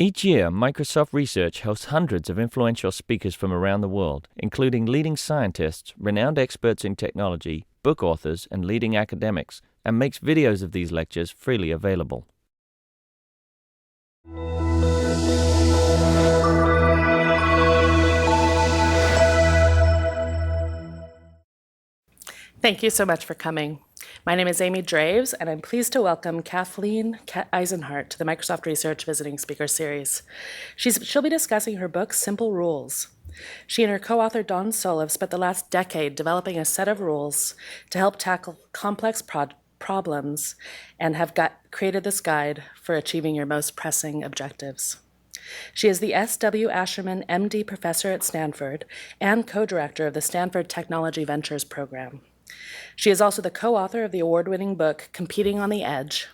Each year, Microsoft Research hosts hundreds of influential speakers from around the world, including leading scientists, renowned experts in technology, book authors, and leading academics, and makes videos of these lectures freely available. Thank you so much for coming. My name is Amy Draves, and I'm pleased to welcome Kathleen Eisenhart to the Microsoft Research Visiting Speaker Series. She'll be discussing her book, Simple Rules. She and her co-author, Don Sulls, have spent the last decade developing a set of rules to help tackle complex problems and have created this guide for achieving your most pressing objectives. She is the S.W. Asherman, M.D. professor at Stanford and co-director of the Stanford Technology Ventures program. She is also the co-author of the award-winning book, Competing on the Edge,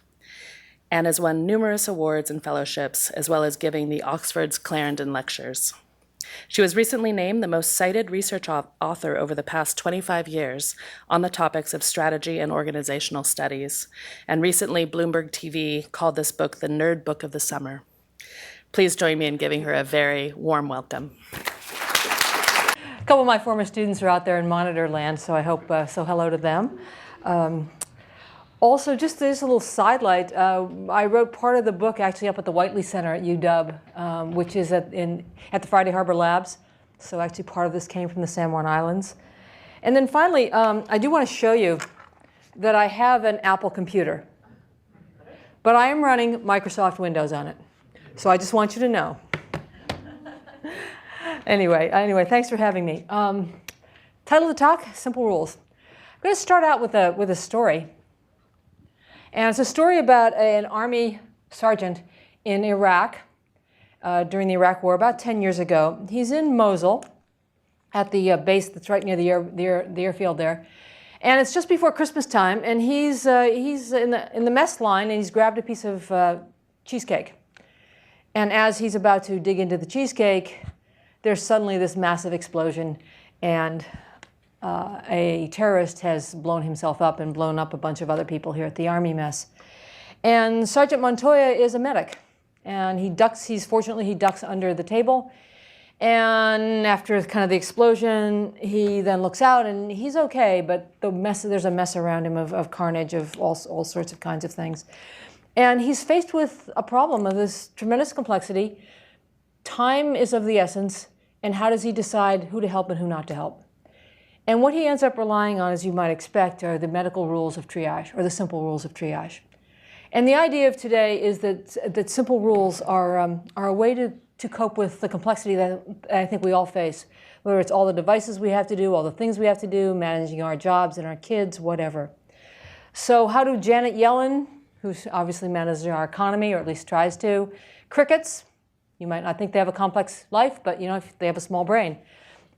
and has won numerous awards and fellowships, as well as giving the Oxford's Clarendon Lectures. She was recently named the most cited research author over the past 25 years on the topics of strategy and organizational studies, and recently Bloomberg TV called this book the Nerd Book of the Summer. Please join me in giving her a very warm welcome. A couple of my former students are out there in monitor land, so I hope so hello to them. Also, just a little sidelight, I wrote part of the book actually up at the Whiteley Center at UW, which is at the Friday Harbor Labs. So actually part of this came from the San Juan Islands. And then finally, I do want to show you that I have an Apple computer, but I am running Microsoft Windows on it. So I just want you to know. Anyway, thanks for having me. Title of the talk, Simple Rules. I'm going to start out with a story. And it's a story about an Army sergeant in Iraq during the Iraq War about 10 years ago. He's in Mosul at the base that's right near the airfield there. And it's just before Christmas time, and he's in the mess line, and he's grabbed a piece of cheesecake. And as he's about to dig into the cheesecake, there's suddenly this massive explosion, and a terrorist has blown himself up and blown up a bunch of other people here at the Army mess. And Sergeant Montoya is a medic, and he ducks under the table. And after kind of the explosion, he then looks out, and he's okay, but there's a mess around him of carnage, of all sorts of kinds of things. And he's faced with a problem of this tremendous complexity. Time is of the essence, and how does he decide who to help and who not to help? And what he ends up relying on, as you might expect, are the medical rules of triage, or the simple rules of triage. And the idea of today is that simple rules are a way to cope with the complexity that I think we all face, whether it's all the devices we have to do, all the things we have to do, managing our jobs and our kids, whatever. So how do Janet Yellen, who obviously manages our economy, or at least tries to, crickets, you might not think they have a complex life, but they have a small brain,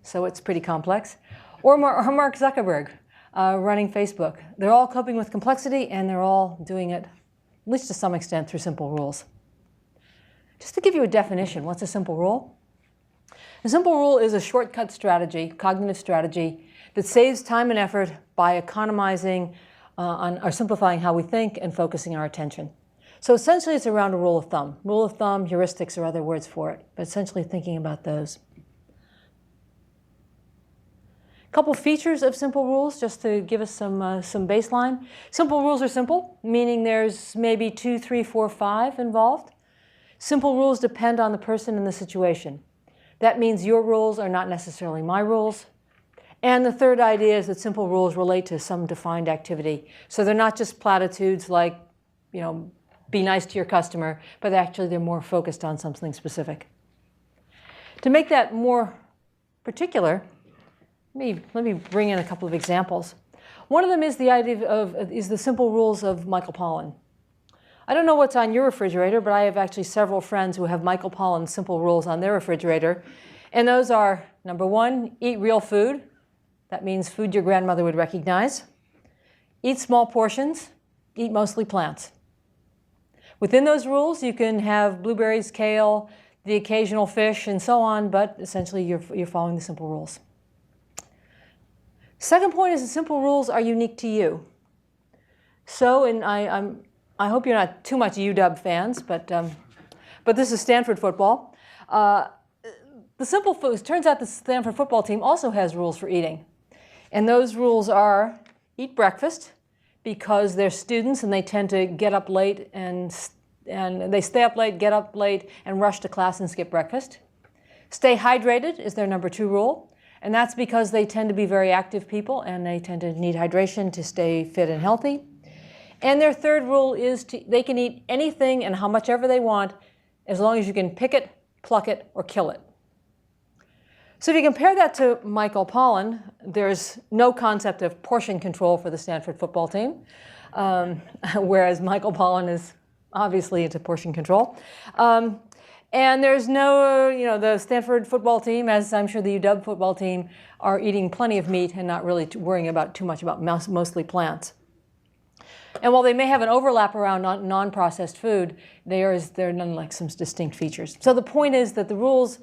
so it's pretty complex. Or Mark Zuckerberg running Facebook. They're all coping with complexity, and they're all doing it, at least to some extent, through simple rules. Just to give you a definition, what's a simple rule? A simple rule is a shortcut strategy, cognitive strategy, that saves time and effort by economizing or simplifying how we think and focusing our attention. So essentially it's around a rule of thumb. Rule of thumb, heuristics are other words for it, but essentially thinking about those. A couple features of simple rules, just to give us some baseline. Simple rules are simple, meaning there's maybe 2, 3, 4, 5 involved. Simple rules depend on the person and the situation. That means your rules are not necessarily my rules. And the third idea is that simple rules relate to some defined activity. So they're not just platitudes like, be nice to your customer, but actually they're more focused on something specific. To make that more particular, let me bring in a couple of examples. One of them is the idea is the simple rules of Michael Pollan. I don't know what's on your refrigerator, but I have actually several friends who have Michael Pollan's simple rules on their refrigerator. And those are, number 1, eat real food. That means food your grandmother would recognize. Eat small portions. Eat mostly plants. Within those rules, you can have blueberries, kale, the occasional fish, and so on, but essentially you're following the simple rules. Second point is the simple rules are unique to you. So, and I hope you're not too much UW fans, but but this is Stanford football. The simple foods, turns out the Stanford football team also has rules for eating. And those rules are eat breakfast, because they're students and they tend to get up late and they stay up late, get up late, and rush to class and skip breakfast. Stay hydrated is their number 2 rule. And that's because they tend to be very active people and they tend to need hydration to stay fit and healthy. And their 3rd rule is they can eat anything and how much ever they want, as long as you can pick it, pluck it, or kill it. So if you compare that to Michael Pollan, there's no concept of portion control for the Stanford football team, whereas Michael Pollan is obviously into portion control. And there's no, the Stanford football team, as I'm sure the UW football team, are eating plenty of meat and not really worrying about too much about mostly plants. And while they may have an overlap around non-processed food, there are none some distinct features. So the point is that the rules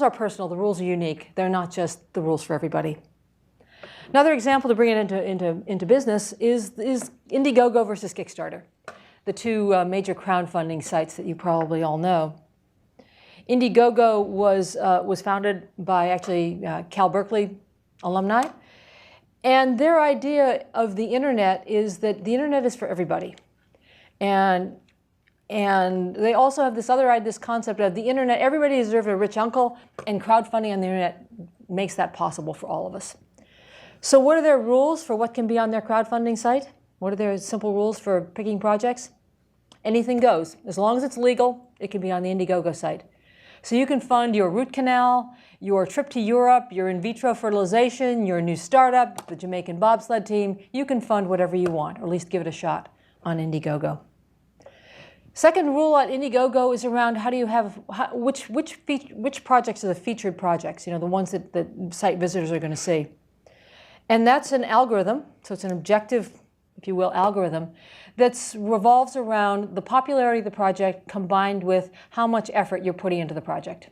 are personal, the rules are unique. They're not just the rules for everybody. Another example to bring it into business is Indiegogo versus Kickstarter, the 2 major crowdfunding sites that you probably all know. Indiegogo was founded by actually Cal Berkeley alumni. And their idea of the internet is that the internet is for everybody. And they also have this concept of the internet, everybody deserves a rich uncle, and crowdfunding on the internet makes that possible for all of us. So what are their rules for what can be on their crowdfunding site? What are their simple rules for picking projects? Anything goes. As long as it's legal, it can be on the Indiegogo site. So you can fund your root canal, your trip to Europe, your in vitro fertilization, your new startup, the Jamaican bobsled team. You can fund whatever you want, or at least give it a shot on Indiegogo. Second rule at Indiegogo is around which projects are the featured projects, the ones that site visitors are going to see. And that's an algorithm, so it's an objective, if you will, algorithm that revolves around the popularity of the project combined with how much effort you're putting into the project,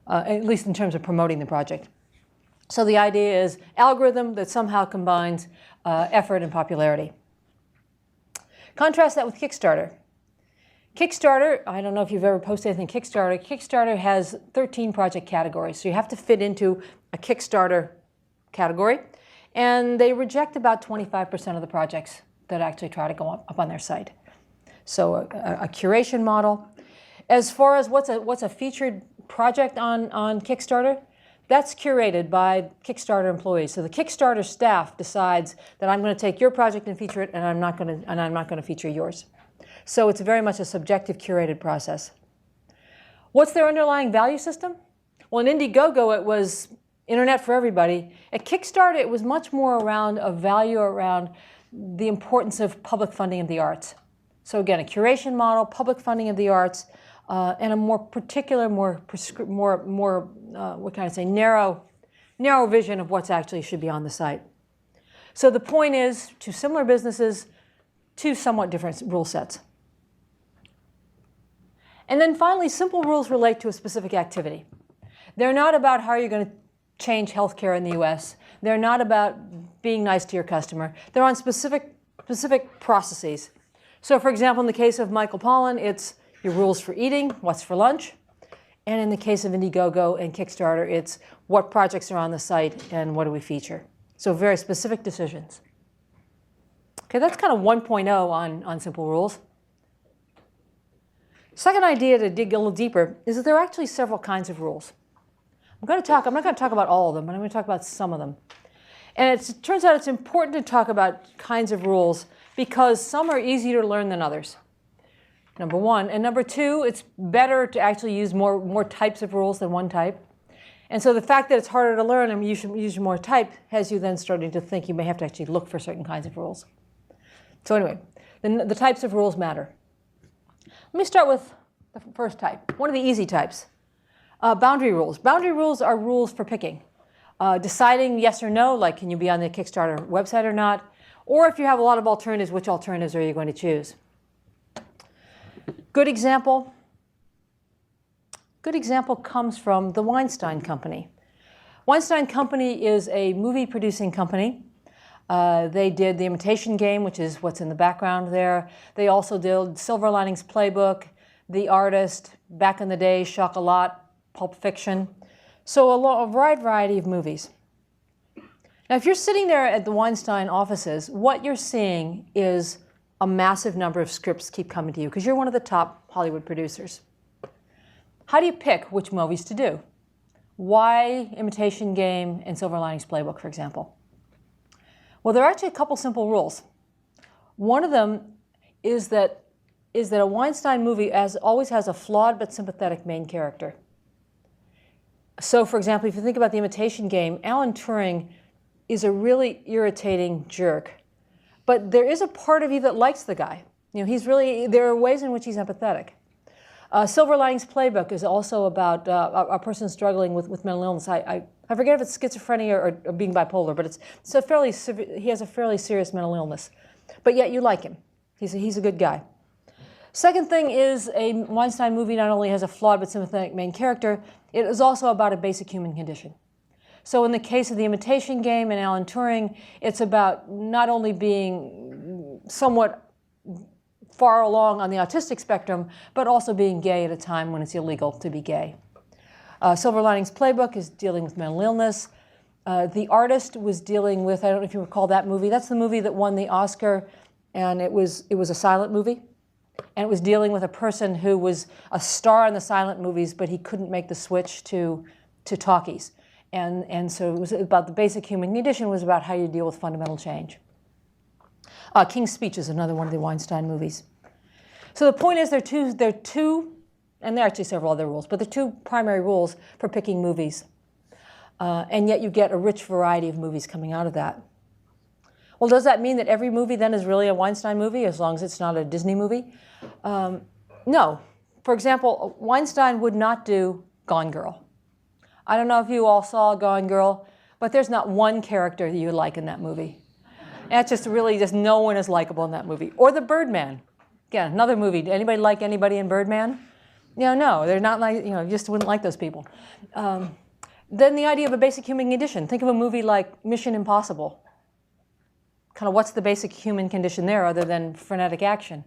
at least in terms of promoting the project. So the idea is algorithm that somehow combines effort and popularity. Contrast that with Kickstarter. Kickstarter, I don't know if you've ever posted anything Kickstarter. Kickstarter has 13 project categories, so you have to fit into a Kickstarter category. And they reject about 25% of the projects that actually try to go up on their site. So a curation model. As far as what's a featured project on Kickstarter, that's curated by Kickstarter employees. So the Kickstarter staff decides that I'm going to take your project and feature it, and I'm not going to feature yours. So it's very much a subjective curated process. What's their underlying value system? Well, in Indiegogo, it was internet for everybody. At Kickstarter, it was much more around a value around the importance of public funding of the arts. So again, a curation model, public funding of the arts, and a more particular, narrow vision of what's actually should be on the site. So the point is, 2 similar businesses, 2 somewhat different rule sets. And then finally, simple rules relate to a specific activity. They're not about how you're going to change healthcare in the US. They're not about being nice to your customer. They're on specific processes. So for example, in the case of Michael Pollan, it's your rules for eating, what's for lunch. And in the case of Indiegogo and Kickstarter, it's what projects are on the site and what do we feature. So very specific decisions. Okay, that's kind of 1.0 on simple rules. Second idea to dig a little deeper is that there are actually several kinds of rules. I'm not going to talk about all of them, but I'm going to talk about some of them. And it turns out it's important to talk about kinds of rules because some are easier to learn than others, number one. And number two, it's better to actually use more types of rules than one type. And so the fact that it's harder to learn and you should use more type has you then starting to think you may have to actually look for certain kinds of rules. So anyway, the types of rules matter. Let me start with the first type, one of the easy types. Boundary rules. Boundary rules are rules for picking. Deciding yes or no, like can you be on the Kickstarter website or not, or if you have a lot of alternatives, which alternatives are you going to choose? Good example comes from the Weinstein Company. Weinstein Company is a movie producing company. They did The Imitation Game, which is what's in the background there. They also did Silver Linings Playbook. The Artist, back in the day, Chocolat, Pulp Fiction. So a wide variety of movies. Now, if you're sitting there at the Weinstein offices, what you're seeing is a massive number of scripts keep coming to you because you're one of the top Hollywood producers. How do you pick which movies to do? Why Imitation Game and Silver Linings Playbook, for example? Well, there are actually a couple simple rules. One of them is that a Weinstein movie always has a flawed but sympathetic main character. So, for example, if you think about The Imitation Game, Alan Turing is a really irritating jerk. But there is a part of you that likes the guy. You know, there are ways in which he's empathetic. Silver Linings Playbook is also about a person struggling with mental illness. I forget if it's schizophrenia or being bipolar, but he has a fairly serious mental illness. But yet you like him. He's a good guy. Second thing is a Weinstein movie not only has a flawed but sympathetic main character, it is also about a basic human condition. So in the case of The Imitation Game and Alan Turing, it's about not only being somewhat far along on the autistic spectrum, but also being gay at a time when it's illegal to be gay. Silver Linings Playbook is dealing with mental illness. The Artist was dealing with, I don't know if you recall that movie, that's the movie that won the Oscar, and it was a silent movie. And it was dealing with a person who was a star in the silent movies, but he couldn't make the switch to talkies. And so it was about the basic human condition, was about how you deal with fundamental change. King's Speech is another one of the Weinstein movies. So the point is there are two, and there are actually several other rules, but the two primary rules for picking movies. And yet you get a rich variety of movies coming out of that. Well, does that mean that every movie then is really a Weinstein movie, as long as it's not a Disney movie? No. For example, Weinstein would not do Gone Girl. I don't know if you all saw Gone Girl, but there's not one character that you like in that movie. That's just no one is likable in that movie. Or The Birdman. Again, another movie. Did anybody like anybody in Birdman? No, they're not like, you just wouldn't like those people. Then the idea of a basic human condition. Think of a movie like Mission Impossible. Kind of what's the basic human condition there other than frenetic action?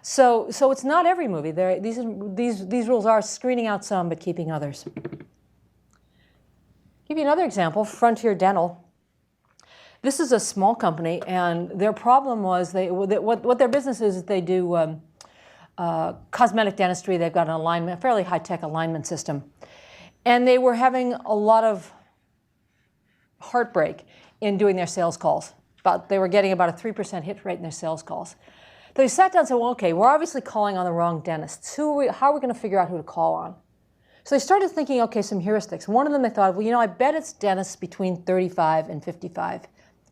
So it's not every movie. These rules are screening out some but keeping others. Give you another example, Frontier Dental. This is a small company, and their problem was what their business is they do cosmetic dentistry. They've got a fairly high-tech alignment system. And they were having a lot of heartbreak in doing their sales calls. They were getting about a 3% hit rate in their sales calls. So they sat down and said, well, okay, we're obviously calling on the wrong dentists. How are we going to figure out who to call on? So they started thinking, okay, some heuristics. One of them they thought, well, I bet it's dentists between 35 and 55.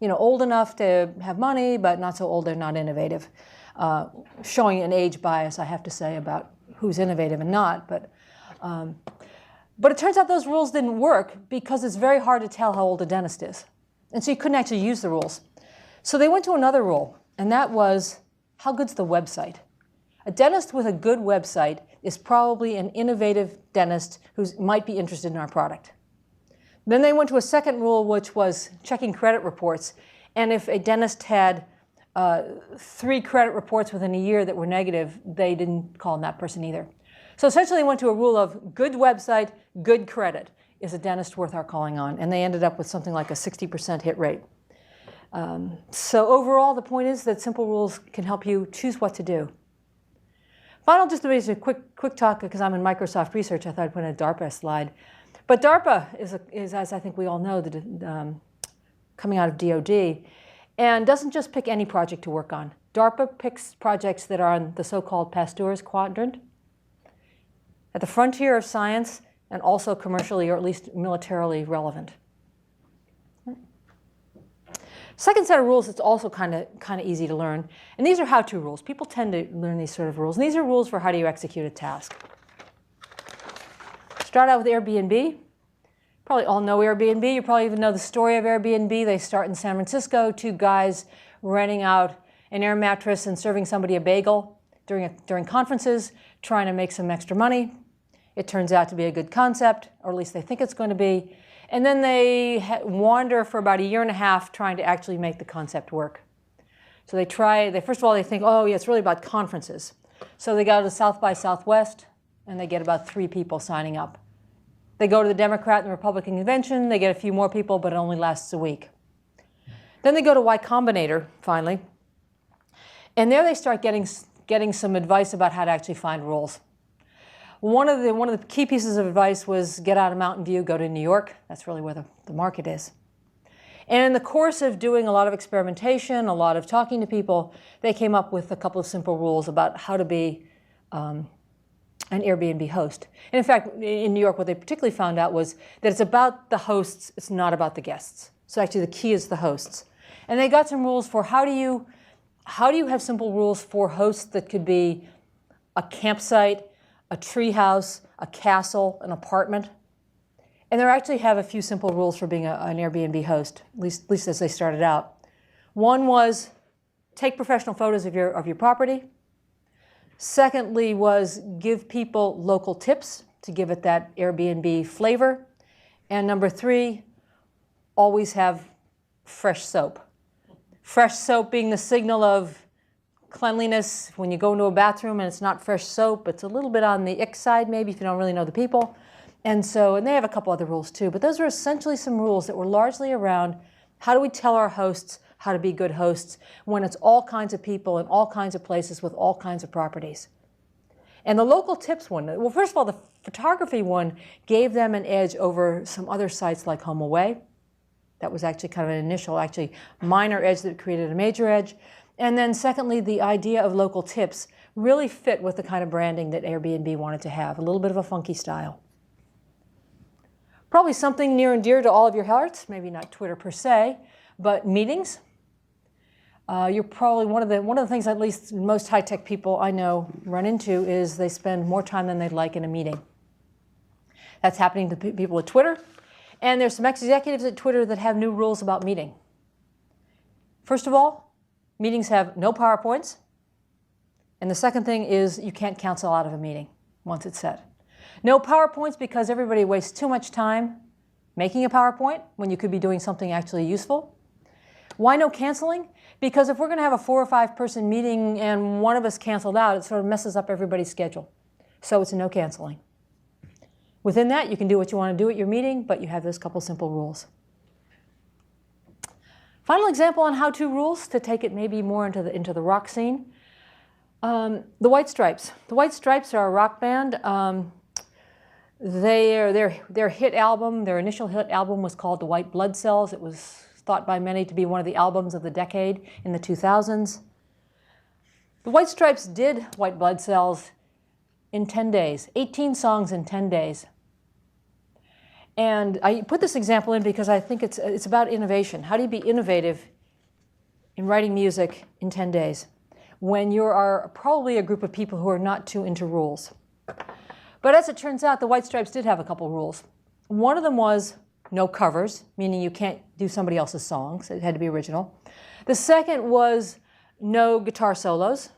Old enough to have money, but not so old they're not innovative. Showing an age bias, I have to say, about who's innovative and not. But it turns out those rules didn't work because it's very hard to tell how old a dentist is. And so you couldn't actually use the rules. So they went to another rule, and that was, how good's the website? A dentist with a good website is probably an innovative dentist who might be interested in our product. Then they went to a second rule, which was checking credit reports. And if a dentist had 3 credit reports within a year that were negative, they didn't call on that person either. So essentially they went to a rule of good website, good credit. Is a dentist worth our calling on? And they ended up with something like a 60% hit rate. So overall, the point is that simple rules can help you choose what to do. Final, just a quick talk, because I'm in Microsoft research, I thought I'd put in a DARPA slide. But DARPA is, as I think we all know, coming out of DoD, and doesn't just pick any project to work on. DARPA picks projects that are on the so-called Pasteur's quadrant, at the frontier of science, and also commercially or at least militarily relevant. Second set of rules that's also kind of easy to learn, and these are how-to rules. People tend to learn these sort of rules, and these are rules for how do you execute a task. Start out with Airbnb. Probably all know Airbnb. You probably even know the story of Airbnb. They start in San Francisco, 2 guys renting out an air mattress and serving somebody a bagel during conferences, trying to make some extra money. It turns out to be a good concept, or at least they think it's going to be. And then they wander for about a year and a half trying to actually make the concept work. So first of all, they think, oh, yeah, it's really about conferences. So they go to South by Southwest, and they get about 3 people signing up. They go to the Democrat and the Republican convention, they get a few more people, but it only lasts a week. Then they go to Y Combinator, finally, and there they start getting some advice about how to actually find rules. One of the key pieces of advice was get out of Mountain View, go to New York. That's really where the market is. And in the course of doing a lot of experimentation, a lot of talking to people, they came up with a couple of simple rules about how to be an Airbnb host. And in fact, in New York, what they particularly found out was that it's about the hosts, it's not about the guests. So actually the key is the hosts. And they got some rules for how do you have simple rules for hosts that could be a campsite, a treehouse, a castle, an apartment. And they actually have a few simple rules for being an Airbnb host, at least as they started out. One was take professional photos of your property. Secondly was give people local tips to give it that Airbnb flavor. And number 3, always have fresh soap. Fresh soap being the signal of cleanliness. When you go into a bathroom and it's not fresh soap, it's a little bit on the ick side maybe if you don't really know the people. And they have a couple other rules too, but those are essentially some rules that were largely around how do we tell our hosts how to be good hosts when it's all kinds of people in all kinds of places with all kinds of properties. And the local tips one, well, first of all, the photography one gave them an edge over some other sites like HomeAway. That was actually kind of an initial, actually minor edge that created a major edge. And then secondly, the idea of local tips really fit with the kind of branding that Airbnb wanted to have, a little bit of a funky style. Probably something near and dear to all of your hearts, maybe not Twitter per se, but meetings. You're probably one of the things at least most high-tech people I know run into is they spend more time than they'd like in a meeting. That's happening to people at Twitter. And there's some executives at Twitter that have new rules about meeting. First of all, meetings have no PowerPoints. And the second thing is you can't cancel out of a meeting once it's set. No PowerPoints because everybody wastes too much time making a PowerPoint when you could be doing something actually useful. Why no canceling? Because if we're going to have a 4 or 5 person meeting and one of us canceled out, it sort of messes up everybody's schedule. So it's a no canceling. Within that, you can do what you want to do at your meeting, but you have those couple simple rules. Final example on how-to rules to take it maybe more into the rock scene. The White Stripes. The White Stripes are a rock band. Their hit album, their initial hit album was called The White Blood Cells. It was thought by many to be one of the albums of the decade in the 2000s. The White Stripes did White Blood Cells in 10 days, 18 songs in 10 days. And I put this example in because I think it's about innovation. How do you be innovative in writing music in 10 days when you are probably a group of people who are not too into rules? But as it turns out, the White Stripes did have a couple rules. One of them was no covers, meaning you can't do somebody else's songs. It had to be original. The second was no guitar solos,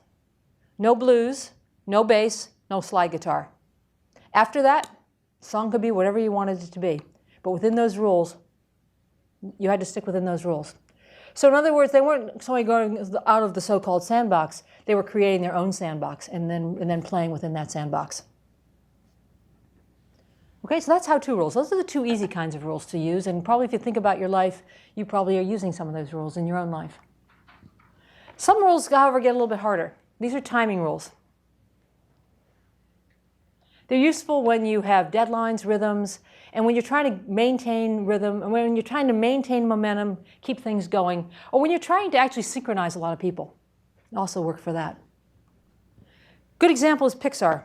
no blues, no bass, no slide guitar. After that, the song could be whatever you wanted it to be. But within those rules, you had to stick within those rules. So in other words, they weren't solely going out of the so-called sandbox. They were creating their own sandbox and then playing within that sandbox. Okay, so that's how-to rules. Those are the 2 easy kinds of rules to use, and probably if you think about your life, you probably are using some of those rules in your own life. Some rules, however, get a little bit harder. These are timing rules. They're useful when you have deadlines, rhythms, and when you're trying to maintain rhythm, and when you're trying to maintain momentum, keep things going, or when you're trying to actually synchronize a lot of people. They also work for that. Good example is Pixar.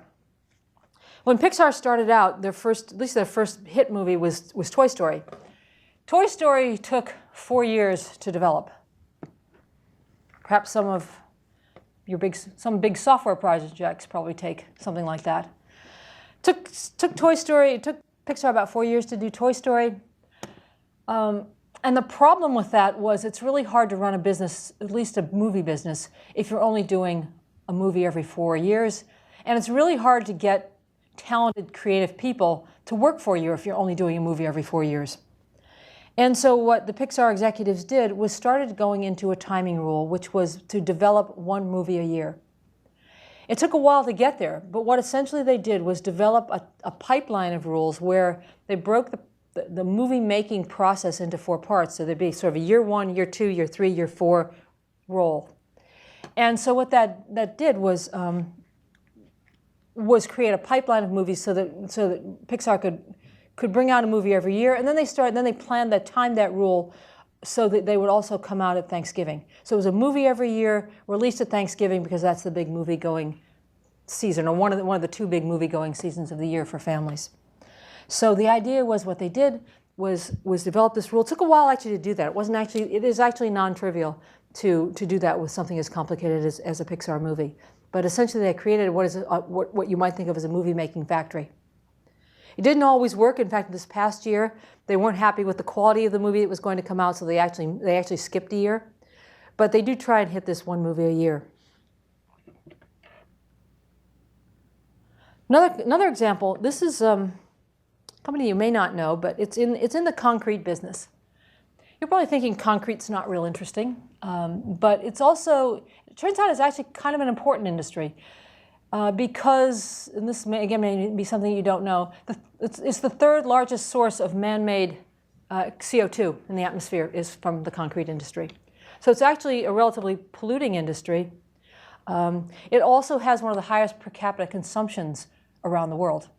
When Pixar started out, their first hit movie was Toy Story. Toy Story took 4 years to develop. Perhaps some big software projects probably take something like that. Took Pixar about 4 years to do Toy Story. And the problem with that was it's really hard to run a business, at least a movie business, if you're only doing a movie every 4 years. And it's really hard to get talented, creative people to work for you if you're only doing a movie every 4 years. And so what the Pixar executives did was started going into a timing rule, which was to develop 1 movie a year. It took a while to get there, but what essentially they did was develop a pipeline of rules where they broke the movie-making process into 4 parts. So there'd be sort of a year 1, year 2, year 3, year 4 role. And so what that did was create a pipeline of movies so that Pixar could bring out a movie every year, and then they planned that time that rule so that they would also come out at Thanksgiving. So it was a movie every year, released at Thanksgiving because that's the big movie-going season, or one of the 2 big movie-going seasons of the year for families. So the idea was what they did was develop this rule. It took a while actually to do that. It is actually non-trivial to do that with something as complicated as a Pixar movie. But essentially they created what you might think of as a movie-making factory. It didn't always work. In fact, this past year, they weren't happy with the quality of the movie that was going to come out, so they actually skipped a year. But they do try and hit this 1 movie a year. Another example, this is a company you may not know, but it's in the concrete business. You're probably thinking concrete's not real interesting, but it turns out it's actually kind of an important industry. Because, and this may be something you don't know, it's the 3rd largest source of man-made CO2 in the atmosphere is from the concrete industry. So it's actually a relatively polluting industry. It also has one of the highest per capita consumptions around the world.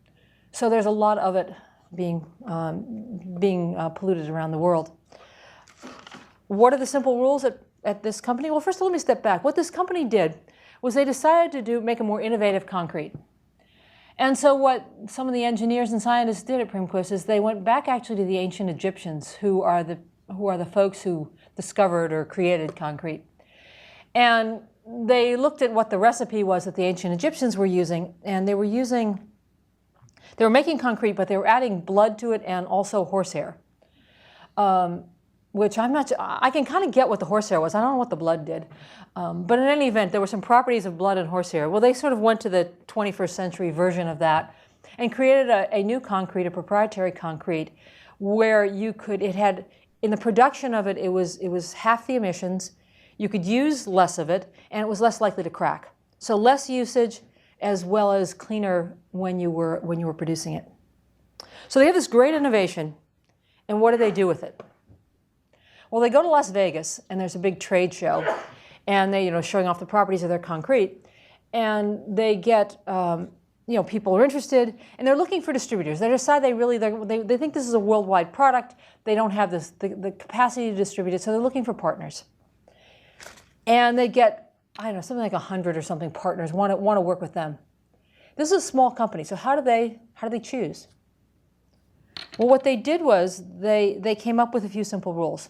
So there's a lot of it being polluted around the world. What are the simple rules at this company? Well, first let me step back. What this company did was they decided to make a more innovative concrete. And so what some of the engineers and scientists did at Primekss is they went back actually to the ancient Egyptians, who are the folks who discovered or created concrete. And they looked at what the recipe was that the ancient Egyptians were using, and they were making concrete, but they were adding blood to it and also horsehair. Which I can kind of get what the horsehair was. I don't know what the blood did. But in any event, there were some properties of blood and horsehair. Well, they sort of went to the 21st century version of that and created a new concrete, a proprietary concrete, where in the production of it, it was half the emissions. You could use less of it, and it was less likely to crack. So less usage, as well as cleaner when you were producing it. So they have this great innovation, and what do they do with it? Well, they go to Las Vegas, and there's a big trade show, and they, showing off the properties of their concrete, and they get, people are interested, and they're looking for distributors. They decide they think this is a worldwide product. They don't have the capacity to distribute it, so they're looking for partners. And they get, something like 100 or something partners want to work with them. This is a small company, so how do they choose? Well, what they did was they came up with a few simple rules.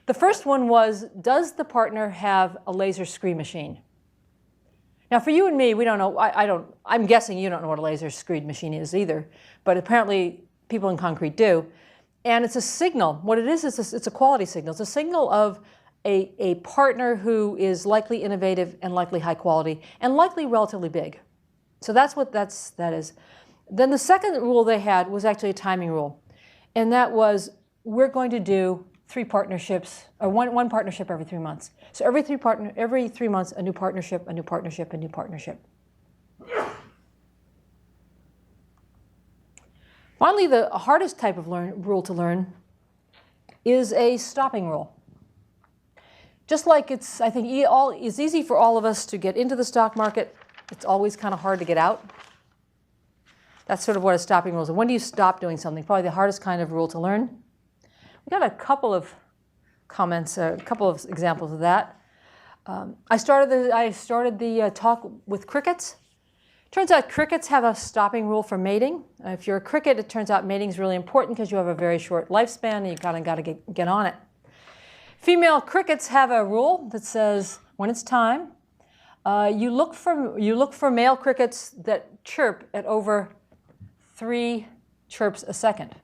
The first one was, does the partner have a laser screed machine? Now, for you and me, we don't know. I'm guessing you don't know what a laser screed machine is either, but apparently people in concrete do. And it's a signal. What it is it's a quality signal. It's a signal of a partner who is likely innovative and likely high quality and likely relatively big. So that's what that is. Then the second rule they had was actually a timing rule, and that was, we're going to do 3 partnerships, or one partnership every 3 months. So every 3 months, a new partnership, a new partnership, a new partnership. Finally, the hardest type of rule to learn is a stopping rule. Just like it's easy for all of us to get into the stock market, it's always kind of hard to get out. That's sort of what a stopping rule is. And when do you stop doing something? Probably the hardest kind of rule to learn. We got a couple of comments, a couple of examples of that. I started the talk with crickets. Turns out crickets have a stopping rule for mating. If you're a cricket, it turns out mating is really important because you have a very short lifespan and you kind of got to get on it. Female crickets have a rule that says when it's time, you look for male crickets that chirp at over 3 chirps a second.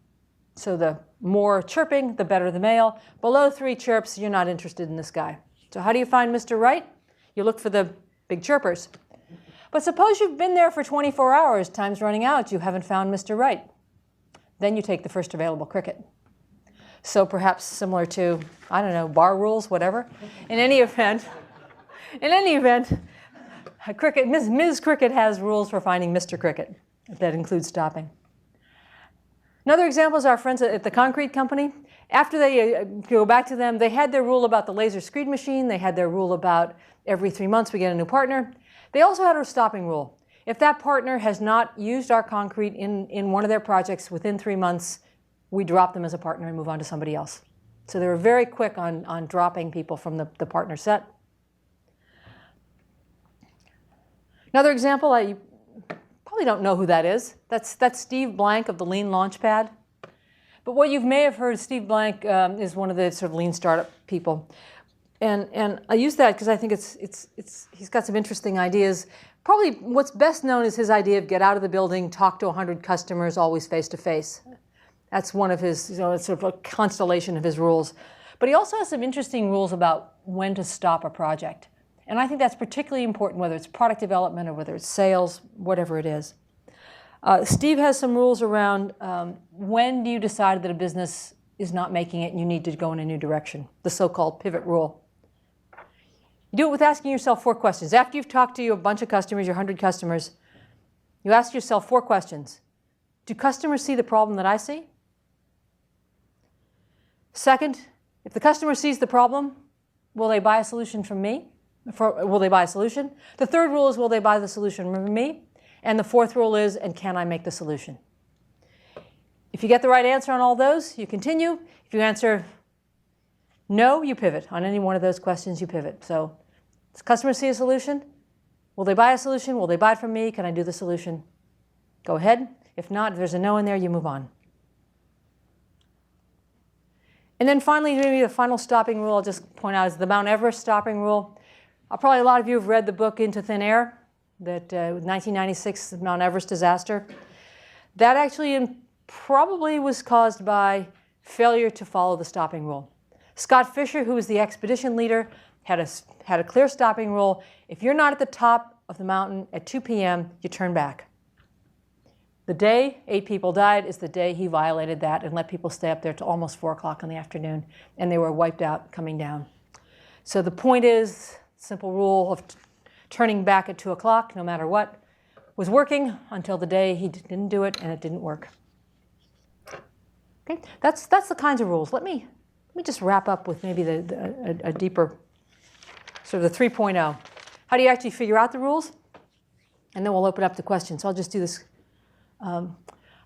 So the more chirping, the better the male. Below 3 chirps, you're not interested in this guy. So how do you find Mr. Right? You look for the big chirpers. But suppose you've been there for 24 hours, time's running out, you haven't found Mr. Right. Then you take the first available cricket. So perhaps similar to, bar rules, whatever. In any event, Cricket, Ms. Cricket has rules for finding Mr. Cricket. That includes stopping. Another example is our friends at the concrete company. After they go back to them, they had their rule about the laser screed machine. They had their rule about every 3 months we get a new partner. They also had a stopping rule. If that partner has not used our concrete in one of their projects within 3 months, we drop them as a partner and move on to somebody else. So they were very quick on dropping people from the partner set. Another example, you probably don't know who that is. That's Steve Blank of the Lean Launchpad. But what you may have heard, Steve Blank is one of the sort of lean startup people. And I use that because I think he's got some interesting ideas. Probably what's best known is his idea of get out of the building, talk to 100 customers, always face to face. That's one of his, it's sort of a constellation of his rules. But he also has some interesting rules about when to stop a project. And I think that's particularly important, whether it's product development or whether it's sales, whatever it is. Steve has some rules around when do you decide that a business is not making it and you need to go in a new direction, the so-called pivot rule. You do it with asking yourself 4 questions. After you've talked to a bunch of customers, your 100 customers, you ask yourself 4 questions. Do customers see the problem that I see? Second, if the customer sees the problem, will they buy a solution from me? Will they buy a solution? The third rule is, will they buy the solution from me? And the fourth rule is, and can I make the solution? If you get the right answer on all those, you continue. If you answer no, you pivot. On any one of those questions, you pivot. So, does customers see a solution? Will they buy a solution? Will they buy it from me? Can I do the solution? Go ahead. If not, if there's a no in there, you move on. And then finally, maybe the final stopping rule I'll just point out is the Mount Everest stopping rule. Probably a lot of you have read the book Into Thin Air, that 1996 Mount Everest disaster. That actually probably was caused by failure to follow the stopping rule. Scott Fisher, who was the expedition leader, had a clear stopping rule. If you're not at the top of the mountain at 2 p.m., you turn back. The day 8 people died is the day he violated that and let people stay up there till almost 4 o'clock in the afternoon, and they were wiped out coming down. So the point is, simple rule of turning back at 2 o'clock, no matter what, was working until the day he didn't do it and it didn't work. Okay, that's the kinds of rules. Let me just wrap up with maybe a deeper, sort of the 3.0. How do you actually figure out the rules? And then we'll open up to questions. So I'll just do this. How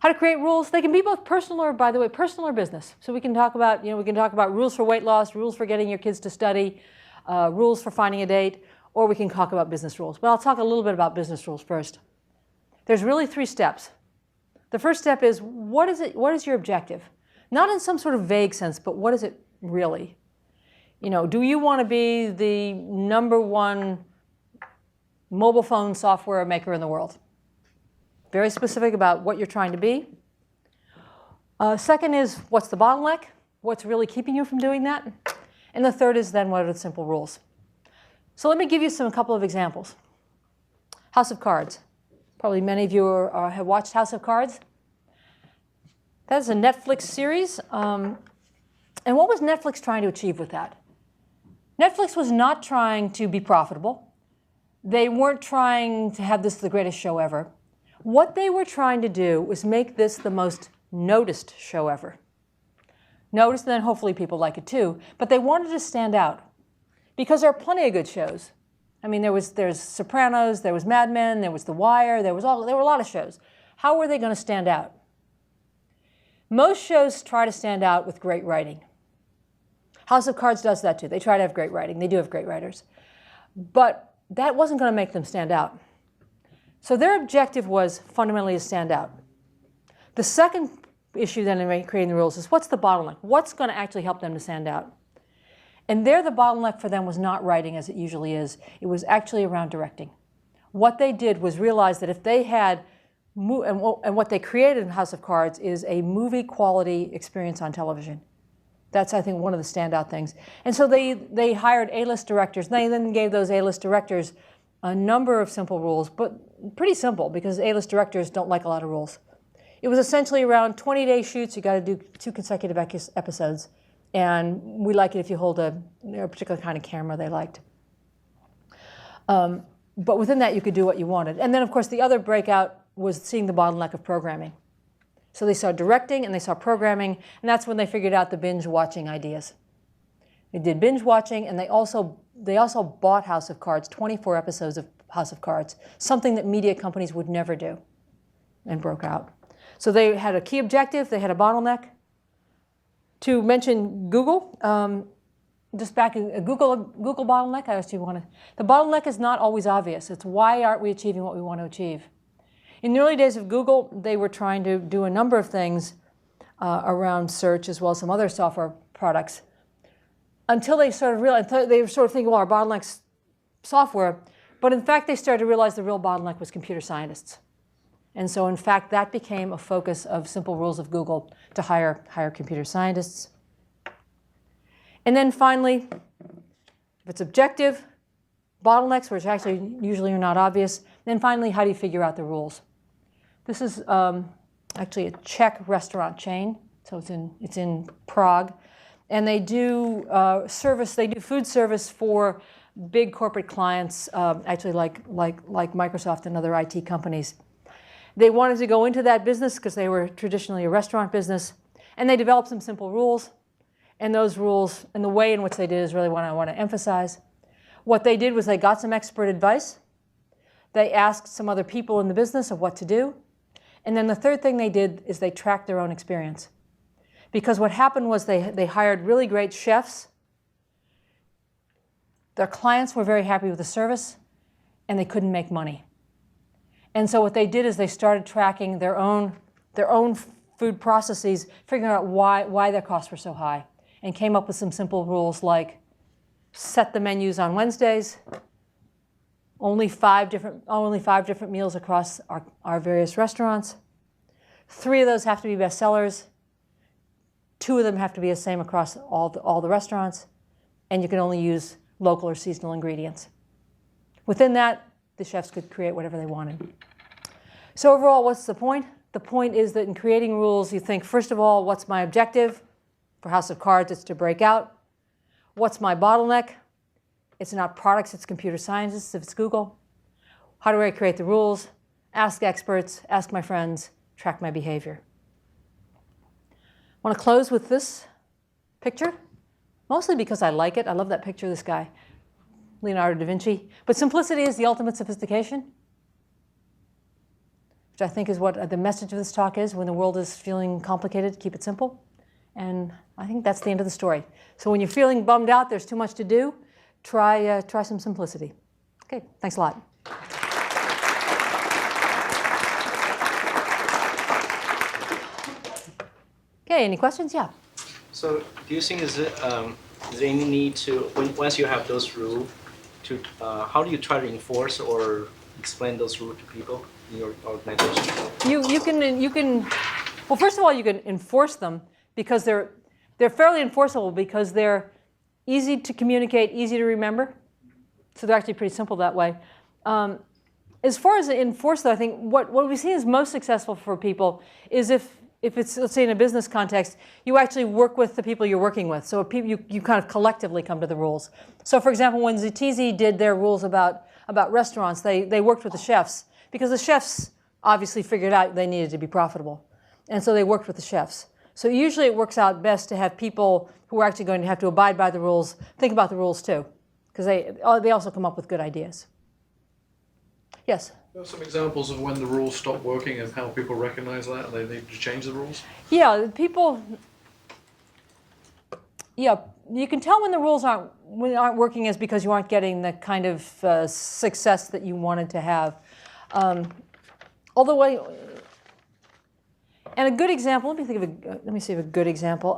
to create rules. They can be both personal or, by the way, personal or business. So we can talk about, rules for weight loss, rules for getting your kids to study, rules for finding a date, or we can talk about business rules. But I'll talk a little bit about business rules first. There's really 3 steps. The first step is, what is your objective? Not in some sort of vague sense, but what is it really? Do you want to be the #1 mobile phone software maker in the world? Very specific about what you're trying to be. Second is, what's the bottleneck? What's really keeping you from doing that? And the third is then, what are the simple rules? So let me give you a couple of examples. House of Cards. Probably many of you have watched House of Cards. That is a Netflix series. And what was Netflix trying to achieve with that? Netflix was not trying to be profitable. They weren't trying to have this the greatest show ever. What they were trying to do was make this the most noticed show ever. Noticed, and then hopefully people like it too. But they wanted to stand out. Because there are plenty of good shows. I mean, there's Sopranos, there was Mad Men, there was The Wire, there were a lot of shows. How were they going to stand out? Most shows try to stand out with great writing. House of Cards does that too. They try to have great writing. They do have great writers. But that wasn't going to make them stand out. So their objective was fundamentally to stand out. The second issue then in creating the rules is, what's the bottleneck? What's going to actually help them to stand out? And there the bottleneck for them was not writing as it usually is. It was actually around directing. What they did was realize that if they had, and what they created in House of Cards is a movie quality experience on television. That's, I think, one of the standout things. And so they hired A-list directors. They then gave those A-list directors a number of simple rules, but pretty simple because A-list directors don't like a lot of rules. It was essentially around 20-day shoots. You got to do 2 consecutive episodes. And we like it if you hold a particular kind of camera they liked. but within that, you could do what you wanted. And then, of course, the other breakout was seeing the bottleneck of programming. So they saw directing and they saw programming, and that's when they figured out the binge watching ideas. They did binge watching, and they also bought House of Cards, 24 episodes of House of Cards, something that media companies would never do, and broke out. So they had a key objective, they had a bottleneck. To mention Google, just back in Google bottleneck, I actually want to, the bottleneck is not always obvious. It's why aren't we achieving what we want to achieve? In the early days of Google, they were trying to do a number of things around search as well as some other software products until they sort of realized, they were sort of thinking, well, our bottleneck's software, but in fact, they started to realize the real bottleneck was computer scientists. And so, in fact, that became a focus of simple rules of Google to hire computer scientists. And then finally, if it's objective, bottlenecks, which actually usually are not obvious, then finally, how do you figure out the rules? This is actually a Czech restaurant chain, so it's in Prague, and they do food service for big corporate clients, actually like Microsoft and other IT companies. They wanted to go into that business because they were traditionally a restaurant business, and they developed some simple rules. And those rules, and the way in which they did is really what I want to emphasize. What they did was they got some expert advice. They asked some other people in the business of what to do. And then the third thing they did is they tracked their own experience. Because what happened was they hired really great chefs. Their clients were very happy with the service, and they couldn't make money. And so what they did is they started tracking their own food processes, figuring out why their costs were so high, and came up with some simple rules like set the menus on Wednesdays, only five different meals across our various restaurants. 3 of those have to be bestsellers. 2 of them have to be the same across all the restaurants, and you can only use local or seasonal ingredients. Within that, the chefs could create whatever they wanted. So overall, what's the point? The point is that in creating rules, you think, first of all, what's my objective? For House of Cards, it's to break out. What's my bottleneck? It's not products, it's computer scientists, if it's Google. How do I create the rules? Ask experts, ask my friends, track my behavior. I want to close with this picture, mostly because I like it. I love that picture of this guy, Leonardo da Vinci. But simplicity is the ultimate sophistication, which I think is what the message of this talk is. When the world is feeling complicated, keep it simple. And I think that's the end of the story. So when you're feeling bummed out, there's too much to do, try some simplicity. Okay, thanks a lot. Okay, any questions? Yeah. So do you think is there any need to, once you have those rules, to how do you try to enforce or explain those rules to people in your organization? You can well, first of all, you can enforce them because they're fairly enforceable because they're easy to communicate, easy to remember. So they're actually pretty simple that way. As far as enforce, though, I think what we've seen is most successful for people is if it's, let's say in a business context, you actually work with the people you're working with. So you kind of collectively come to the rules. So for example, when Zatisi did their rules about restaurants, they worked with the chefs because the chefs obviously figured out they needed to be profitable. And so they worked with the chefs. So usually it works out best to have people who are actually going to have to abide by the rules think about the rules too, because they also come up with good ideas. Yes? There are some examples of when the rules stop working and how people recognize that and they need to change the rules? Yeah, you can tell when the rules aren't working is because you aren't getting the kind of success that you wanted to have. And a good example, let me see of a good example.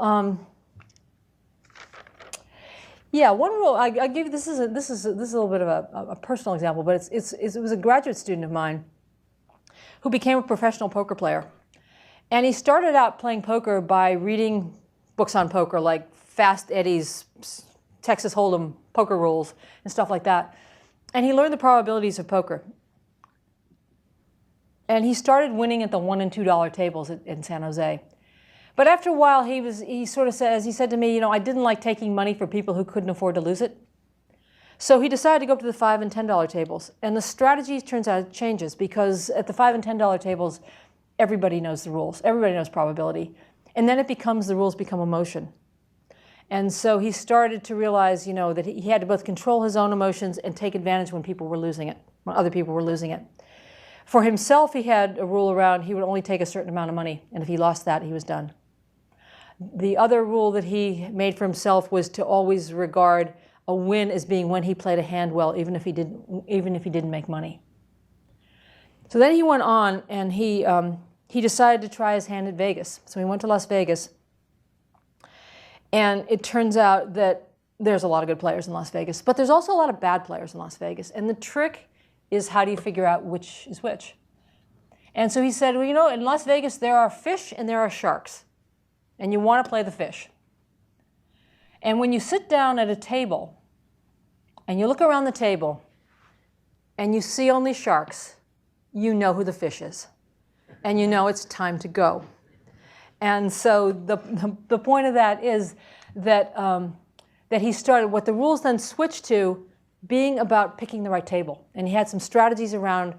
One rule I give you. This is a little bit of a personal example, but it was a graduate student of mine who became a professional poker player, and he started out playing poker by reading books on poker like Fast Eddie's Texas Hold'em poker rules and stuff like that, and he learned the probabilities of poker. And he started winning at the $1 and $2 tables in San Jose. But after a while, he said to me, I didn't like taking money from people who couldn't afford to lose it. So he decided to go up to the $5 and $10 tables. And the strategy, turns out, changes, because at the $5 and $10 tables, everybody knows the rules. Everybody knows probability. And then the rules become emotion. And so he started to realize, that he had to both control his own emotions and take advantage when people were losing it, when other people were losing it. For himself, he had a rule around he would only take a certain amount of money, and if he lost that, he was done. The other rule that he made for himself was to always regard a win as being when he played a hand well, even if he didn't make money. So then he went on, and he decided to try his hand at Vegas. So he went to Las Vegas. And it turns out that there's a lot of good players in Las Vegas, but there's also a lot of bad players in Las Vegas. And the trick is, how do you figure out which is which? And so he said, well, in Las Vegas, there are fish and there are sharks. And you want to play the fish. And when you sit down at a table and you look around the table and you see only sharks, you know who the fish is. And you know it's time to go. And so the point of that is that he started, what the rules then switched to being about picking the right table. And he had some strategies about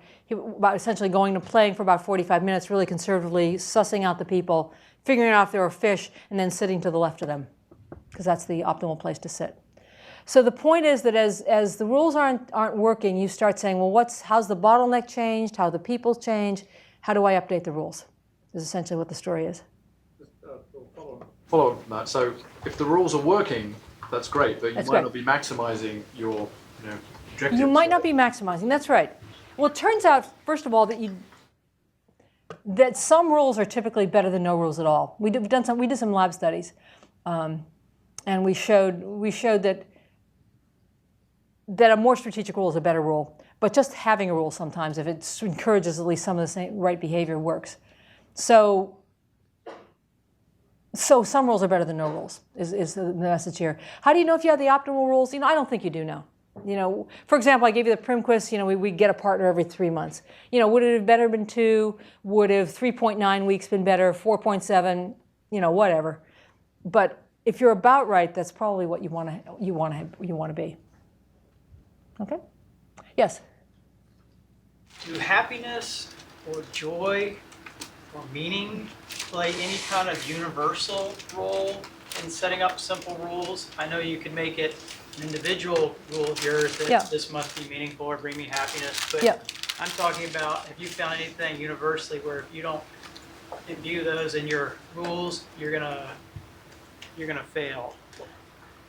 essentially going to playing for about 45 minutes, really conservatively, sussing out the people, figuring out if there were fish, and then sitting to the left of them, because that's the optimal place to sit. So the point is that as the rules aren't working, you start saying, well, how's the bottleneck changed? How the people change? How do I update the rules? Is essentially what the story is. Follow on from that. So if the rules are working, that's great, but you might not be maximizing your objectives. You might not be maximizing. That's right. Well, it turns out, first of all, that some rules are typically better than no rules at all. We did some lab studies, and we showed that a more strategic rule is a better rule. But just having a rule sometimes, if it encourages at least some of the same right behavior, works. So some rules are better than no rules, is the message here. How do you know if you have the optimal rules? I don't think you do know. For example, I gave you the Primekss, we get a partner every 3 months. Would it have better been 2? Would have 3.9 weeks been better, 4.7, whatever. But if you're about right, that's probably what you want to be. Okay? Yes? Do happiness or joy or meaning play any kind of universal role in setting up simple rules? I know you can make it an individual rule of yours that this must be meaningful or bring me happiness, but I'm talking about, have you found anything universally where if you don't imbue those in your rules, you're gonna fail?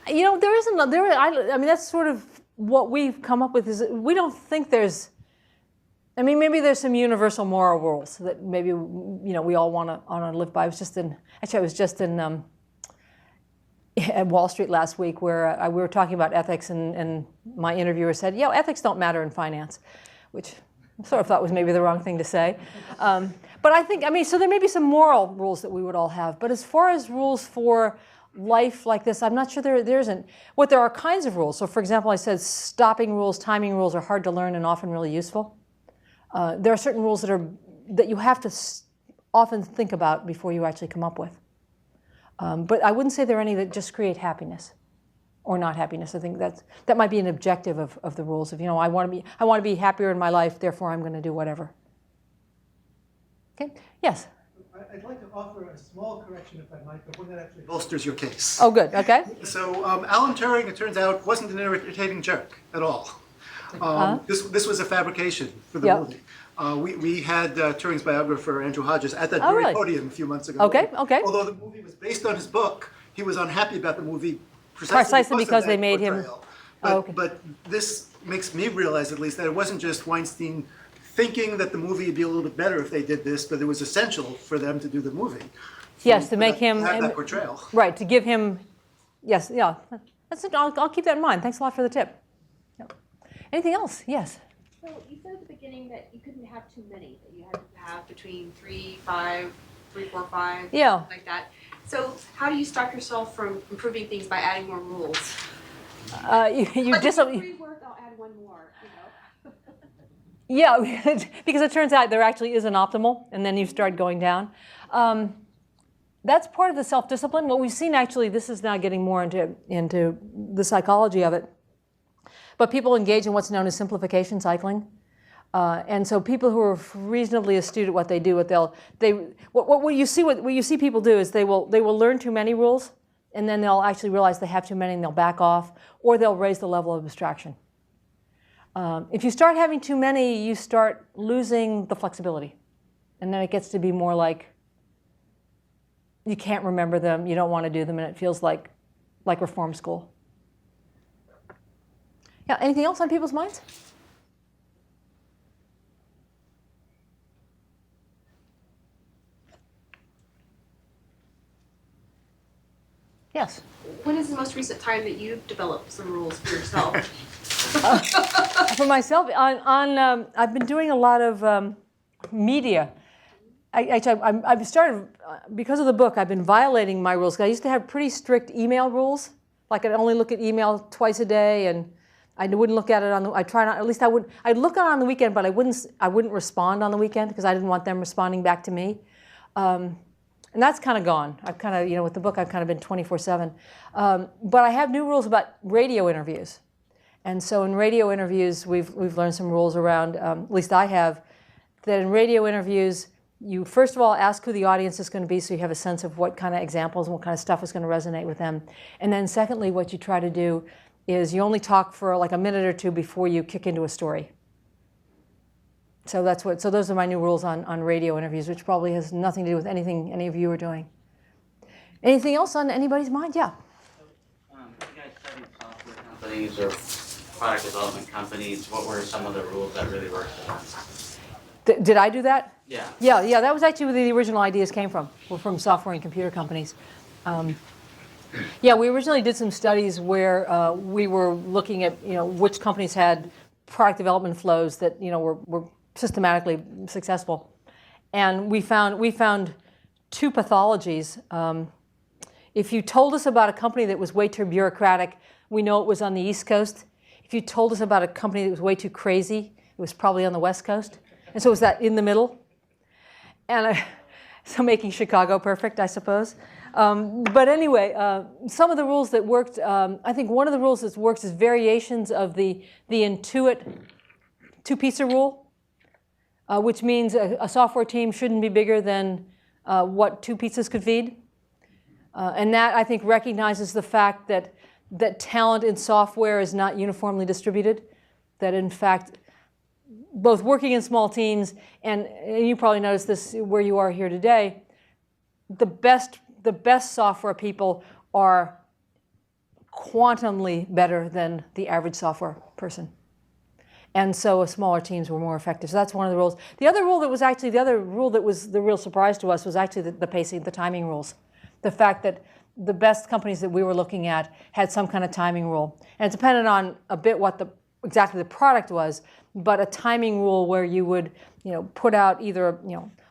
There isn't. I mean, that's sort of what we've come up with. Is we don't think there's. Maybe there's some universal moral rules that maybe we all want to live by. I was just in at Wall Street last week where we were talking about ethics, and my interviewer said, ethics don't matter in finance, which I sort of thought was maybe the wrong thing to say. But I think, so there may be some moral rules that we would all have. But as far as rules for life like this, I'm not sure there isn't. What there are kinds of rules. So for example, I said stopping rules, timing rules are hard to learn and often really useful. There are certain rules that you have to often think about before you actually come up with. But I wouldn't say there are any that just create happiness or not happiness. I think that might be an objective of the rules. Of I want to be happier in my life, therefore I'm going to do whatever. Okay. Yes. I'd like to offer a small correction, if I might, but one that actually bolsters your case. Oh, good. Okay. So Alan Turing, it turns out, wasn't an irritating jerk at all. This was a fabrication for the movie. We had Turing's biographer, Andrew Hodges, at that very podium a few months ago. Okay. Although the movie was based on his book, he was unhappy about the movie precisely because they made him. But this makes me realize, at least, that it wasn't just Weinstein thinking that the movie would be a little bit better if they did this, but it was essential for them to do the movie. Yes, to make him have that portrayal. Right, to give him. Yes, yeah. I'll keep that in mind. Thanks a lot for the tip. Yep. Anything else? Yes. So you said at the beginning that you couldn't have too many, that you had to have between 3, 5, 3, 4, 5, yeah, something like that. So how do you stop yourself from improving things by adding more rules? You just work, I'll add one more. Yeah, because it turns out there actually is an optimal, and then you start going down. That's part of the self-discipline. What we've seen actually, this is now getting more into the psychology of it. but people engage in what's known as simplification cycling. And so people who are reasonably astute at what they do, what you see people do is they will learn too many rules, and then they'll actually realize they have too many and they'll back off, or they'll raise the level of abstraction. If you start having too many, you start losing the flexibility. And then it gets to be more like you can't remember them, you don't want to do them, and it feels like reform school. Yeah, anything else on people's minds? Yes. When is the most recent time that you've developed some rules for yourself? For myself, I've been doing a lot of media. I've started, because of the book, I've been violating my rules. I used to have pretty strict email rules. Like I'd only look at email twice a day, and I wouldn't look at it on the, I try not, at least I would, I'd look at it on the weekend, but I wouldn't respond on the weekend because I didn't want them responding back to me. And that's kind of gone. I've kind of, with the book, I've kind of been 24/7. But I have new rules about radio interviews. And so in radio interviews, we've learned some rules around, at least I have, that in radio interviews, you first of all ask who the audience is going to be so you have a sense of what kind of examples and what kind of stuff is going to resonate with them. And then secondly, what you try to do is you only talk for like a minute or two before you kick into a story. So those are my new rules on radio interviews, which probably has nothing to do with anything any of you are doing. Anything else on anybody's mind? Yeah. You guys studied software companies or product development companies. What were some of the rules that really worked for them? Did I do that? Yeah. Yeah. That was actually where the original ideas came from. Were from software and computer companies. Yeah, we originally did some studies where we were looking at which companies had product development flows that were systematically successful, and we found two pathologies. If you told us about a company that was way too bureaucratic, we know it was on the East Coast. If you told us about a company that was way too crazy, it was probably on the West Coast. And so it was that in the middle. And so making Chicago perfect, I suppose. But anyway, some of the rules that worked, I think one of the rules that works is variations of the Intuit two-pizza rule, which means a software team shouldn't be bigger than what 2 pizzas could feed. And that, I think, recognizes the fact that talent in software is not uniformly distributed, that in fact, both working in small teams, and you probably noticed this where you are here today, the best software people are quantumly better than the average software person. And so smaller teams were more effective. So that's one of the rules. The other rule that was the real surprise to us was actually the pacing, the timing rules. The fact that the best companies that we were looking at had some kind of timing rule. And it depended on a bit what exactly the product was, but a timing rule where you would put out either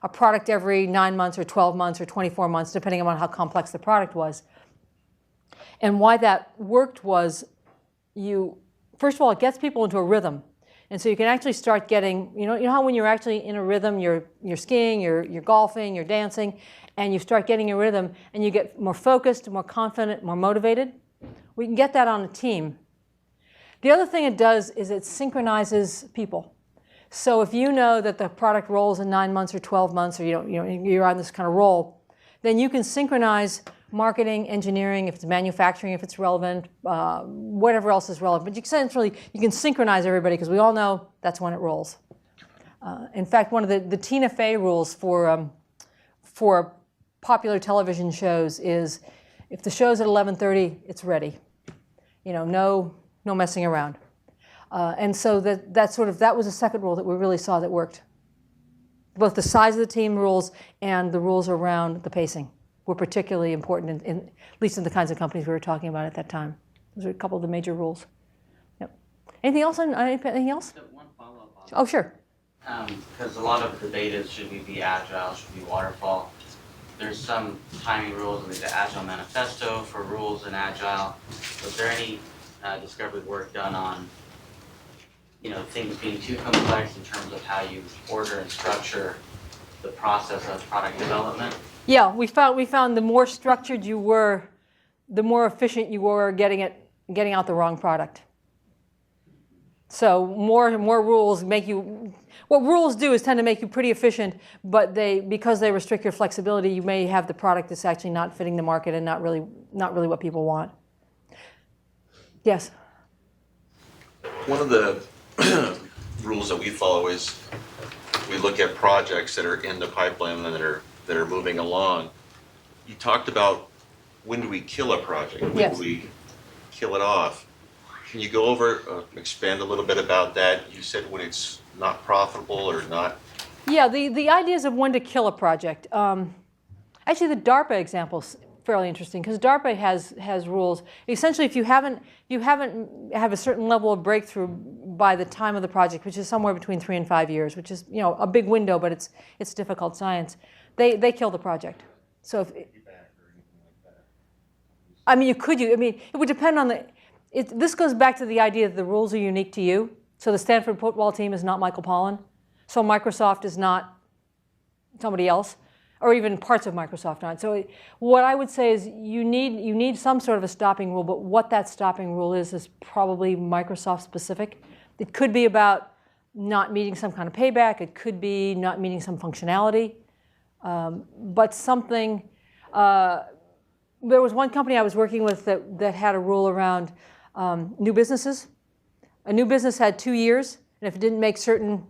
a product every 9 months or 12 months or 24 months, depending on how complex the product was. And why that worked was first of all, it gets people into a rhythm. And so you can actually start getting, you know how when you're actually in a rhythm, you're skiing, you're golfing, you're dancing, and you start getting a rhythm, and you get more focused, more confident, more motivated? We can get that on a team. The other thing it does is it synchronizes people. So if you know that the product rolls in 9 months or 12 months, or you're on this kind of roll, then you can synchronize marketing, engineering, if it's manufacturing, if it's relevant, whatever else is relevant. But you can synchronize everybody because we all know that's when it rolls. In fact, one of the Tina Fey rules for popular television shows is if the show's at 11:30, it's ready. No messing around. And so that was a second rule that we really saw that worked. Both the size of the team rules and the rules around the pacing were particularly important, at least in the kinds of companies we were talking about at that time. Those are a couple of the major rules. Yep. Anything else? Anything else? One follow-up on that. Oh, sure. Because a lot of the debate is, should we be agile, should we be waterfall? There's some timing rules, like the Agile Manifesto for rules in Agile. Was there any discovery work done on things being too complex in terms of how you order and structure the process of product development? Yeah, we found the more structured you were, the more efficient you were getting out the wrong product. So more rules make you, what rules do is tend to make you pretty efficient, but because they restrict your flexibility, you may have the product that's actually not fitting the market and not really what people want. Yes? One of the rules that we follow is we look at projects that are in the pipeline and that are moving along. You talked about when do we kill a project? When Yes. do we kill it off? Can you go over, expand a little bit about that? You said when it's not profitable or not. Yeah, the ideas of when to kill a project. Actually, the DARPA example is fairly interesting because DARPA has rules. Essentially, if you haven't have a certain level of breakthrough by the time of the project, which is somewhere between 3 and 5 years, which is a big window, but it's difficult science. They kill the project. So it would depend on this goes back to the idea that the rules are unique to you. So the Stanford football team is not Michael Pollan. So Microsoft is not somebody else, or even parts of Microsoft aren't. So what I would say is you need some sort of a stopping rule, but what that stopping rule is probably Microsoft specific. It could be about not meeting some kind of payback. It could be not meeting some functionality. But something, there was one company I was working with that had a rule around new businesses. A new business had 2 years, and if it didn't make certain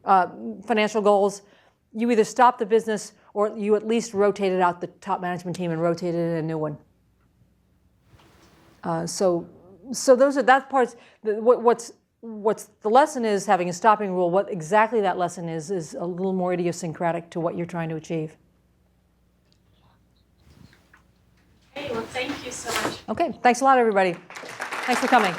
financial goals, you either stopped the business or you at least rotated out the top management team and rotated in a new one. So that part's what's the lesson is having a stopping rule. What exactly that lesson is a little more idiosyncratic to what you're trying to achieve. Hey, well, thank you so much. Okay, thanks a lot, everybody. Thanks for coming.